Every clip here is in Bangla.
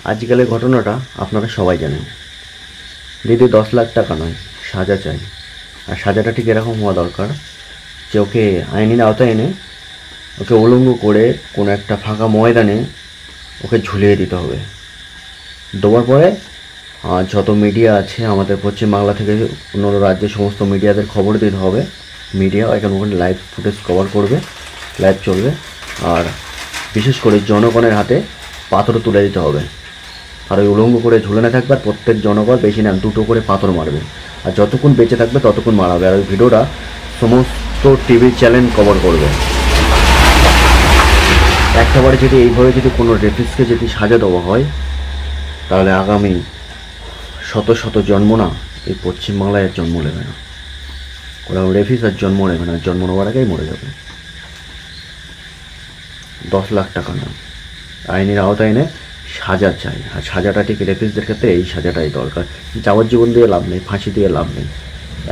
আজকালের ঘটনাটা আপনারা সবাই জানেন। দিদি 10 লাখ টাকা নয়, সাজা চাই। আর সাজাটা ঠিক এরকম হওয়া দরকার যে ওকে আইনের আওতায় এনে ওকে উলঙ্গ করে কোনো একটা ফাঁকা ময়দানে ওকে ঝুলিয়ে দিতে হবে। দেওয়ার পরে যত মিডিয়া আছে আমাদের পশ্চিমবাংলা থেকে অন্য রাজ্যের সমস্ত মিডিয়াদের খবর দিতে হবে। মিডিয়া এখানে ওখানে লাইভ ফুটেজ কভার করবে, লাইভ চলবে। আর বিশেষ করে জনগণের হাতে পাথর তুলে দিতে হবে। আর ওই উলঙ্গ করে ঝুলানো থাকবে, আর প্রত্যেক জনগণ বেশি না 2টো করে পাথর মারবে। আর যতক্ষণ বেঁচে থাকবে ততক্ষণ মারাবে। আর ওই ভিডিওটা সমস্ত টিভি চ্যানেল কভার করবে। একটাবারে যদি এইভাবে যদি কোনো রেপিস্টকে যদি সাজা দেওয়া হয়, তাহলে আগামী শত শত জন্ম না এই পশ্চিমবাংলায় আর জন্ম নেবে না। ওরা রেপিস আর জন্ম নেবে না, জন্ম নেওয়ার আগেই মরে যাবে। 10 লাখ টাকা না, আইনের আওতায় এনে সাজা চাই। আর সাজাটা ঠিক রেপিসদের ক্ষেত্রে এই সাজাটাই দরকার। যাবজ্জীবন দিয়ে লাভ নেই, ফাঁসি দিয়ে লাভ নেই।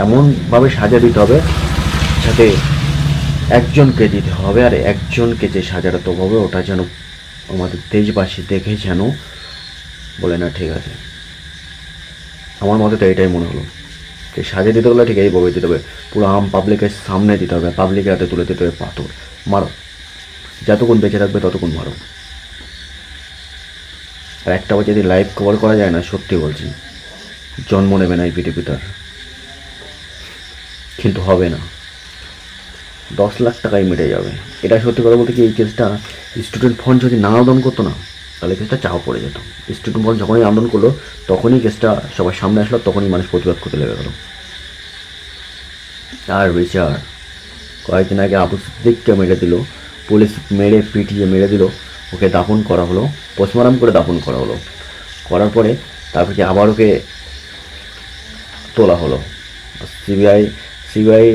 এমনভাবে সাজা দিতে হবে যাতে একজনকে দিতে হবে, আর একজনকে যে সাজাটা তো হবে ওটা যেন আমাদের দেশবাসী দেখে যেন বলে না ঠিক আছে। আমার মতে তো এটাই মনে হলো যে সাজা দিতে হলে ঠিক এইভাবে দিতে হবে, পুরো আম পাবলিকের সামনে দিতে হবে, পাবলিকের হাতে তুলে দিতে হবে পাথর। মারো, যতক্ষণ বেঁচে থাকবে ততক্ষণ মারো। আর একটাবার যদি লাইভ কভার করা যায় না, সত্যি বলছি জন্ম নেবে না এই পৃথিবীটার। কিন্তু হবে না, 10 লাখ টাকায় মিটে যাবে। এটা সত্যি কথা বলতে কি, এই কেসটা স্টুডেন্ট ফান্ড যদি না আন্দোলন করতো না, তাহলে কেসটা চাপ পড়ে যেত। স্টুডেন্ট ফান্ড যখনই আন্দোলন করলো তখনই কেসটা সবার সামনে আসলো, তখনই মানুষ প্রতিবাদ করতে লেগে গেল। আর বিচার কয়েকদিন আগে আবু সিদ্দিককে মেরে দিল, পুলিশ মেরে পিটিয়ে মেরে দিল, ওকে দাফন করা হলো, পোস্টমর্টম করে দাফন করা হলো। করার পরে তারপর কি আবার ওকে তোলা হলো, সিবিআই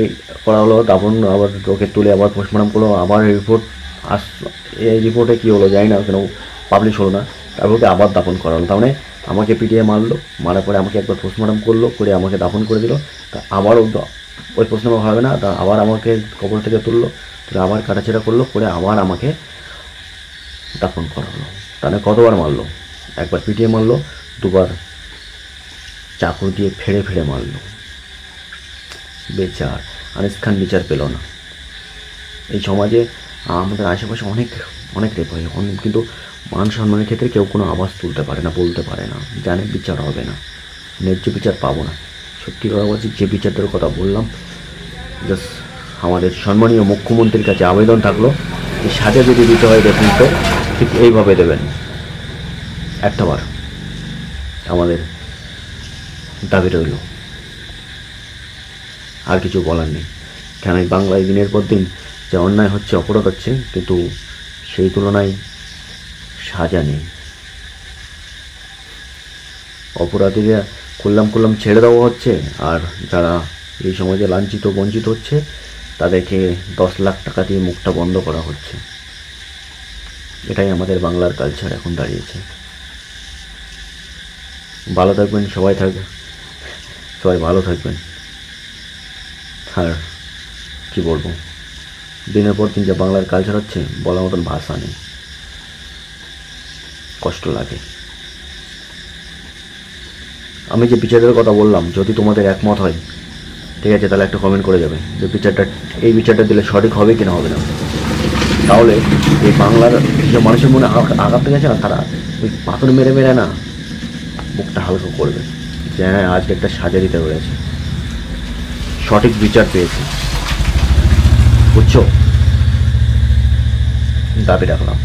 করা হলো, দাফন আবার ওকে তুলে আবার পোস্টমর্টম করলো, আবার রিপোর্ট এই রিপোর্টে কী হলো জানি না, কেন পাবলিশ হলো না। তারপর ওকে আবার দাফন করা হলো। তার মানে আমাকে পিটিয়ে মারলো, মারার পরে আমাকে একবার পোস্টমর্টম করলো, করে আমাকে দাফন করে দিল। তা আবার ওই পোস্টমর্টম হবে না, তা আবার আমাকে কবর থেকে তুললো, তুলে আবার কাটাছেড়া করলো, করে আবার আমাকে দাফন করা হলো। তাহলে কতবার মারলো? একবার পিটিয়ে মারলো, দুবার চাকু দিয়ে ফেড়ে ফেড়ে মারলো। বিচার আনিস খান বিচার পেল না। এই সমাজে আমাদের আশেপাশে অনেক অনেক রেপ হয়, কিন্তু মান সম্মানের ক্ষেত্রে কেউ কোনো আওয়াজ তুলতে পারে না, বলতে পারে না, জানে বিচার হবে না, ন্যায্য বিচার পাবো না। সত্যি কথা বলছি, যে বিচারটার কথা বললাম, জাস্ট আমাদের সম্মানীয় মুখ্যমন্ত্রীর কাছে আবেদন থাকলো যে সাজা যদি দিতে হয় রেপিস্টে ঠিক এইভাবে দেবেন। একটাবার আমাদের দাবি রইল, আর কিছু বলার নেই। কেন এই বাংলায় দিনের পর দিন যে অন্যায় হচ্ছে, অপরাধ হচ্ছে, কিন্তু সেই তুলনায় সাজা নেই। অপরাধীরা করলাম ছেড়ে দেওয়া হচ্ছে, আর যারা এই সমাজে লাঞ্ছিত বঞ্চিত হচ্ছে তাদেরকে 10 লাখ টাকা দিয়ে মুখটা বন্ধ করা হচ্ছে। এটাই আমাদের বাংলার কালচার এখন দাঁড়িয়েছে। ভালো থাকবেন, সবাই ভালো থাকবেন। আর কী বলবো, দিনের পর দিন যে বাংলার কালচার হচ্ছে বলার মতন ভাষা নেই, কষ্ট লাগে। আমি যে বিচারের কথা বললাম, যদি তোমাদের একমত হয় ঠিক আছে, তাহলে একটা কমেন্ট করে যাবে যে এই বিচারটা দিলে সঠিক হবে কি না হবে না। তাহলে এই বাংলার যে মানুষের মনে আঘাত থেকে গেছে না, তারা ওই পাথর মেরে মেরে না বুকটা হালকা করবে, যে হ্যাঁ আজকে একটা সাজা দিতে পেরেছে, সঠিক বিচার পেয়েছে। বুঝছো? দাবি রাখলাম।